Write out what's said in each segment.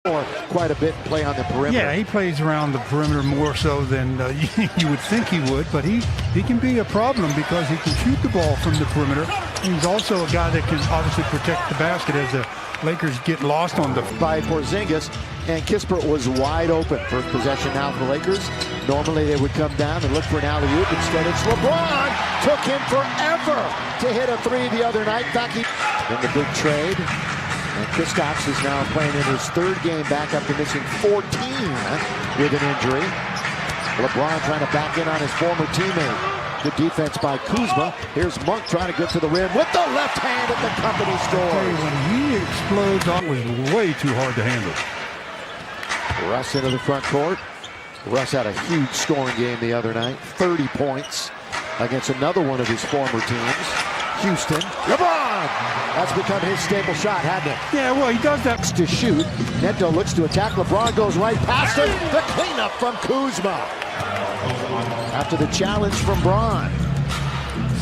Or quite a bit play on the perimeter. Yeah, he plays around the perimeter more so than you would think he would, but he can be a problem because he can shoot the ball from the perimeter. He's also a guy that can obviously protect the basket as the Lakers get lost on the... By Porzingis, and Kispert was wide open. First possession now for the Lakers. Normally they would come down and look for an alley-oop. Instead it's LeBron. Took him forever to hit a three the other night. In fact, in the big trade. And Kristaps is now playing in his third game back after missing 14 with an injury. LeBron trying to back in on his former teammate. Good defense by Kuzma. Here's Monk trying to get to the rim with the left hand at the company store. When he explodes, that was way too hard to handle. Russ into the front court. Russ had a huge scoring game the other night. 30 points against another one of his former teams. Houston. LeBron! That's become his staple shot, hasn't it? Yeah, well, he does that to shoot. Neto looks to attack. LeBron goes right past him. The cleanup from Kuzma. After the challenge from Braun.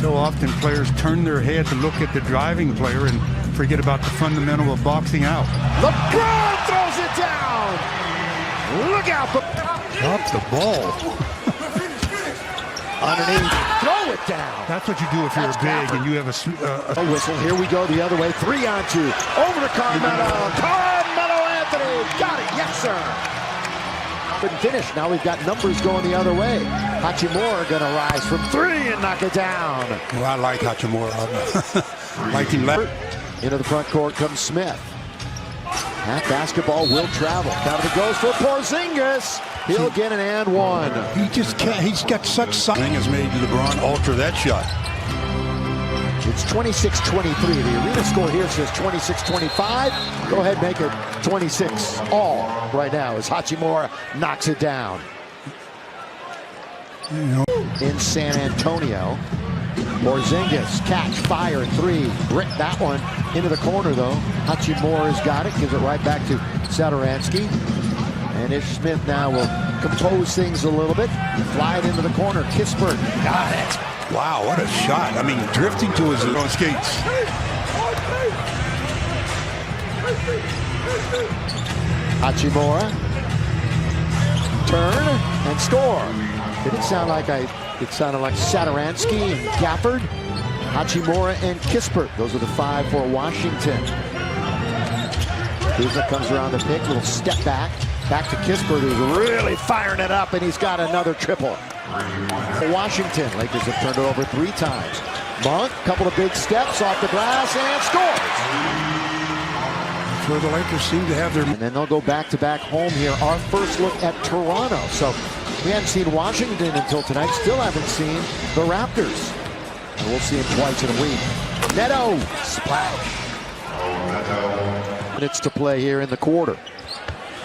So often players turn their head to look at the driving player and forget about the fundamental of boxing out. LeBron throws it down. Look out. Drop the ball. Underneath, throw it down. That's what you do if you're big and you have a whistle. Here we go the other way. 3 on 2. Over to Carmelo. Carmelo Anthony. Got it. Yes, sir. Couldn't finish. Now we've got numbers going the other way. Hachimura going to rise from 3 and knock it down. Well, I like Hachimura. Like him left. Into the front court comes Smith. That basketball will travel. Donovan goes for Porzingis. He'll get an and one. He just can't. He's got such size. Has made LeBron alter that shot. It's 26-23. The arena score here says 26-25. Go ahead, make it 26 all right now as Hachimura knocks it down. In San Antonio. Porzingis, catch, fire, 3. Brick that one into the corner, though. Hachimura's got it, gives it right back to Satoransky. And Ish Smith now will compose things a little bit. Fly it into the corner. Kispert, got it. Wow, what a shot. I mean, drifting to his own skates. Hachimura. Turn and score. Did it sound like it sounded like Satoransky and Gafford, Hachimura and Kispert. Those are the 5 for Washington. Kuzma comes around the pick, little step back to Kispert, who's really firing it up, and he's got another triple. For Washington, Lakers have turned it over 3 times. Monk, couple of big steps off the glass and scores. That's where the Lakers seem to have their... And then they'll go back-to-back home here. Our first look at Toronto. So we hadn't seen Washington until tonight. Still haven't seen the Raptors. And we'll see them twice in a week. Neto, splash. Minutes to play here in the quarter.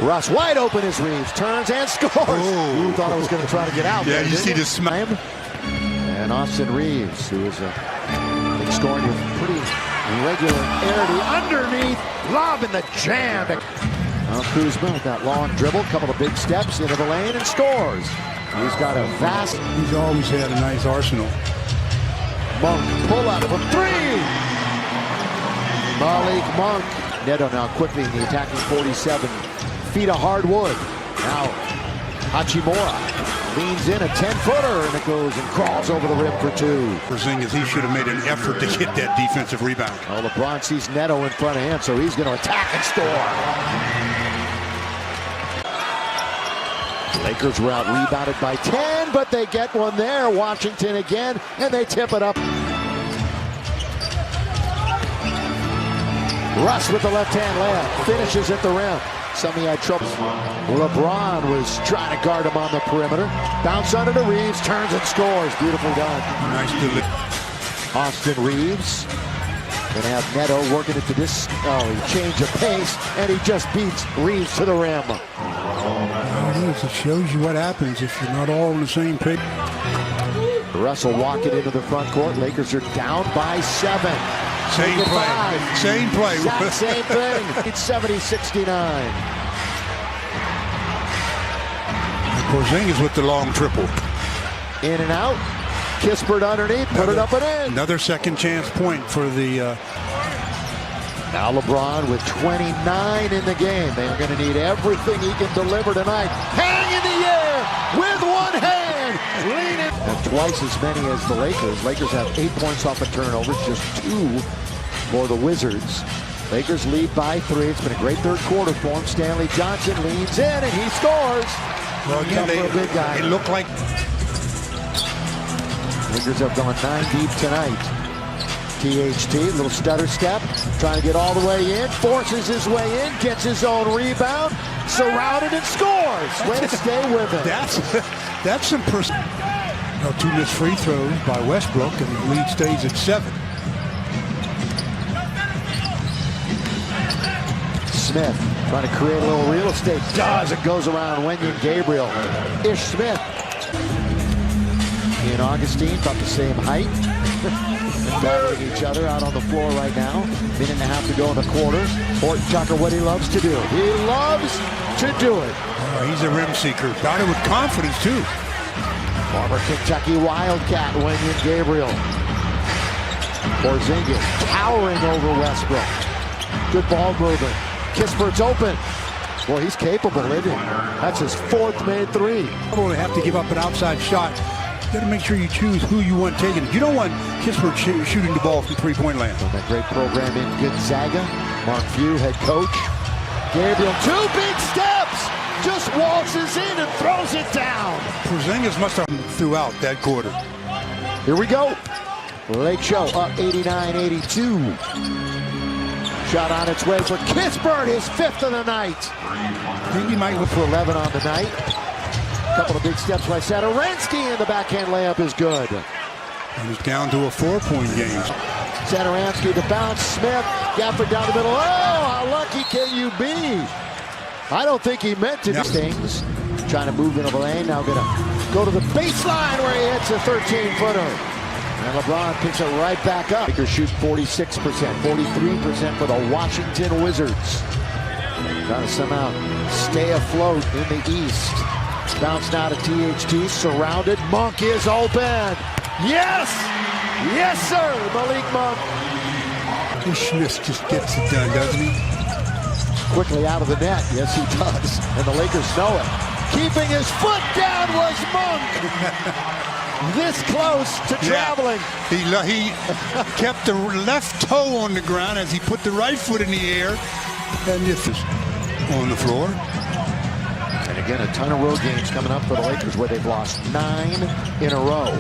Russ wide open as Reeves turns and scores. Oh. You thought I was going to try to get out. Yeah, there, you see the smack. And Austin Reeves, who is a big scoring with pretty regularity underneath, lob in the jam. Now Kuzma with that long dribble, couple of big steps into the lane and scores. He's got a vast... He's always had a nice arsenal. Monk pull up from 3. Malik Monk. Neto now quickly in the attacking 47 feet of hardwood. Now Hachimura leans in a 10-footer and it goes and crawls over the rim for 2. Porzingis, he should have made an effort to get that defensive rebound. Well, LeBron sees Neto in front of him, so he's going to attack and score. Lakers were out rebounded by 10, but they get one there. Washington again, and they tip it up. Russ with the left-hand layup, finishes at the rim. Some he had trouble. LeBron was trying to guard him on the perimeter. Bounce under to Reeves, turns and scores. Beautifully done. Nice delivery. Austin Reeves. Gonna have Neto working it to this. Oh, he changed of pace, and he just beats Reeves to the rim. It shows you what happens if you're not all on the same page. Russell walking into the front court. Lakers are down by 7. Same play. 5. Same play. Exact same thing. It's 70-69. Porzingis with the long triple. In and out. Kispert underneath. Put it up and in. Another second chance point for the Now LeBron with 29 in the game. They are going to need everything he can deliver tonight. Hang in the air with one hand. Lean it. And twice as many as the Lakers. Lakers have 8 points off of turnovers, just 2 for the Wizards. Lakers lead by 3. It's been a great third quarter for him. Stanley Johnson leans in and he scores. Well, again, it looked like Lakers have gone 9 deep tonight. THT, little stutter step, trying to get all the way in, forces his way in, gets his own rebound, surrounded and scores. Way to stay with it. That's some two missed free throws by Westbrook, and the lead stays at 7. Smith trying to create a little real estate. Does it goes around Wenyen Gabriel. Ish Smith. He and Augustine about the same height. Battling each other out on the floor right now. Minute and a half to go in the quarter. Horton Tucker, what he loves to do. He loves to do it. He's a rim seeker. Got it with confidence, too. Former Kentucky Wildcat, Wenyen Gabriel. Porzingis towering over Westbrook. Good ball movement. Kispert's open. Boy, he's capable, isn't he? That's his 4th made 3. Probably have to give up an outside shot. You got to make sure you choose who you want taking. You don't want Kispert shooting the ball from three-point land. From that great program in Gonzaga. Mark Few, head coach. Gabriel, 2 big steps. Just waltzes in and throws it down. Porzingis must have throughout that quarter. Here we go. Lake Show up 89-82. Shot on its way for Kispert, his 5th of the night. I think he might look For 11 on the night. Couple of big steps by Satoransky, and the backhand layup is good. And it's down to a 4-point game. Satoransky to bounce. Smith, Gafford down the middle. Oh, how lucky can you be? I don't think he meant to do things. Trying to move into the lane. Now going to go to the baseline where he hits a 13-footer. And LeBron picks it right back up. Lakers shoot 46%, 43% for the Washington Wizards. Trying to somehow stay afloat in the East. Bounce now to THT, surrounded. Monk is open. Yes! Yes, sir, Malik Monk. Smith just gets it done, doesn't he? Quickly out of the net. Yes, he does. And the Lakers know it. Keeping his foot down was Monk. This close to traveling. Yeah. He kept the left toe on the ground as he put the right foot in the air. And this is on the floor. And again, a ton of road games coming up for the Lakers where they've lost 9 in a row.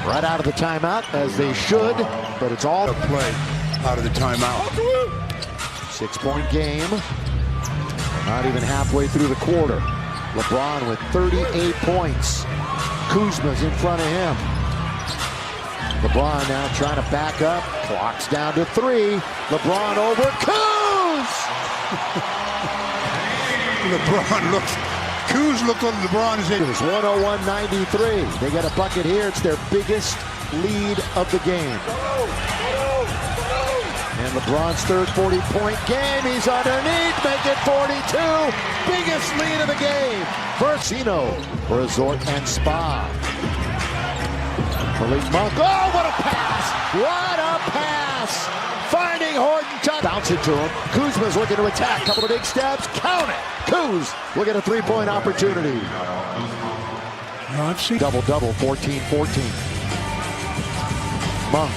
Right out of the timeout, as they should, but it's all a play out of the timeout. 6-point game. Not even halfway through the quarter. LeBron with 38 points. Kuzma's in front of him. LeBron now trying to back up. Clock's down to 3. LeBron over Kuz! Kuz looked like LeBron is It was 101-93. They get a bucket here. It's their biggest lead of the game. And LeBron's third 40-point game. He's underneath, make it 42. Biggest lead of the game. Versino, Resort and Spa. Malik Monk. Oh, what a pass! What a pass! Finding Horton Tucker. Bounce it to him. Kuzma's looking to attack. Couple of big steps. Count it. Kuz will get a 3-point opportunity. Double-double, 14-14. Monk.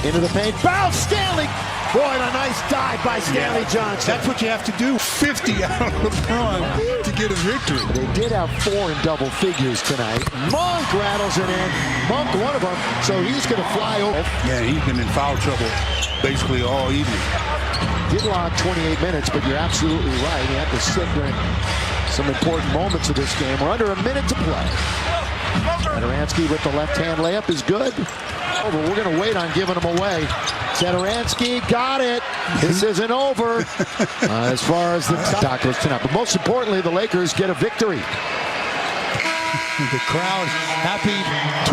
Into the paint. Bounce, Stanley. Boy, and a nice dive by Stanley Johnson. That's what you have to do. 50 out of LeBron to get a victory. They did have 4 in double figures tonight. Monk rattles it in. Monk, one of them, so he's going to fly over. Yeah, he's been in foul trouble basically all evening. Did log 28 minutes, but you're absolutely right. He had to sit during some important moments of this game. We're under a minute to play. Satoransky with the left-hand layup is good. Oh, but we're going to wait on giving him away. Satoransky got it. This isn't over as far as the talk goes tonight. But most importantly, the Lakers get a victory. The crowd happy.